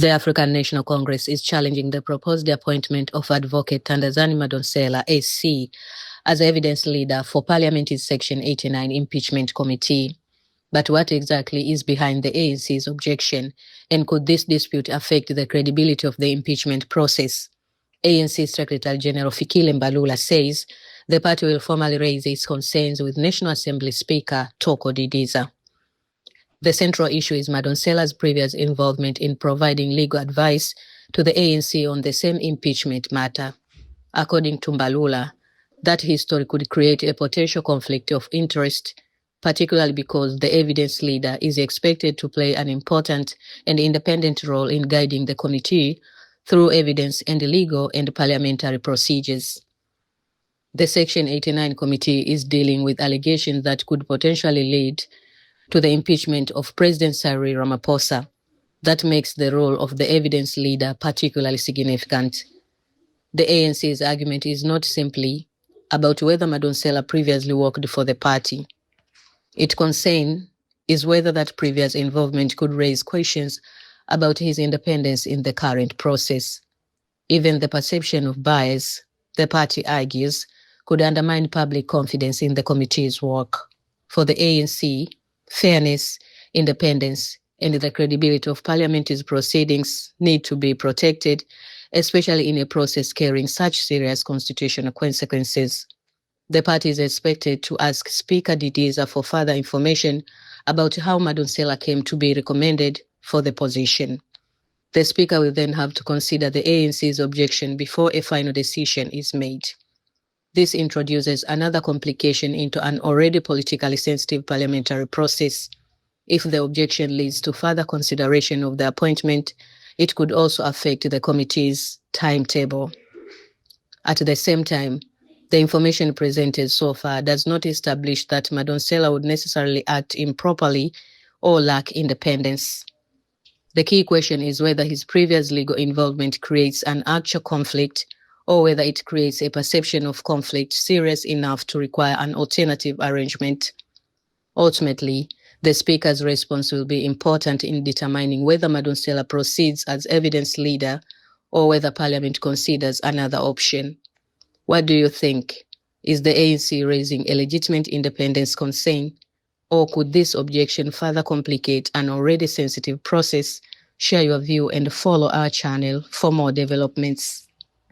The African National Congress is challenging the proposed appointment of Advocate Thandazani Madonsela SC as evidence leader for Parliament's Section 89 Impeachment Committee. But what exactly is behind the ANC's objection, and could this dispute affect the credibility of the impeachment process? ANC Secretary-General Fikile Mbalula says the party will formally raise its concerns with National Assembly Speaker Toko Didiza. The central issue is Madonsela's previous involvement in providing legal advice to the ANC on the same impeachment matter. According to Mbalula, that history could create a potential conflict of interest, particularly because the evidence leader is expected to play an important and independent role in guiding the committee through evidence and legal and parliamentary procedures. The Section 89 committee is dealing with allegations that could potentially lead to the impeachment of President Cyril Ramaphosa. That makes the role of the evidence leader particularly significant. The ANC's argument is not simply about whether Madonsela previously worked for the party. Its concern is whether that previous involvement could raise questions about his independence in the current process. Even the perception of bias, the party argues, could undermine public confidence in the committee's work. For the ANC, fairness, independence, and the credibility of parliament's proceedings need to be protected, especially in a process carrying such serious constitutional consequences. The party is expected to ask Speaker Didiza for further information about how Madonsela came to be recommended for the position. The Speaker will then have to consider the ANC's objection before a final decision is made. This introduces another complication into an already politically sensitive parliamentary process. If the objection leads to further consideration of the appointment, it could also affect the committee's timetable. At the same time, the information presented so far does not establish that Madonsela would necessarily act improperly or lack independence. The key question is whether his previous legal involvement creates an actual conflict or whether it creates a perception of conflict serious enough to require an alternative arrangement. Ultimately, the Speaker's response will be important in determining whether Madonsela proceeds as evidence leader or whether Parliament considers another option. What do you think? Is the ANC raising a legitimate independence concern, or could this objection further complicate an already sensitive process? Share your view and follow our channel for more developments.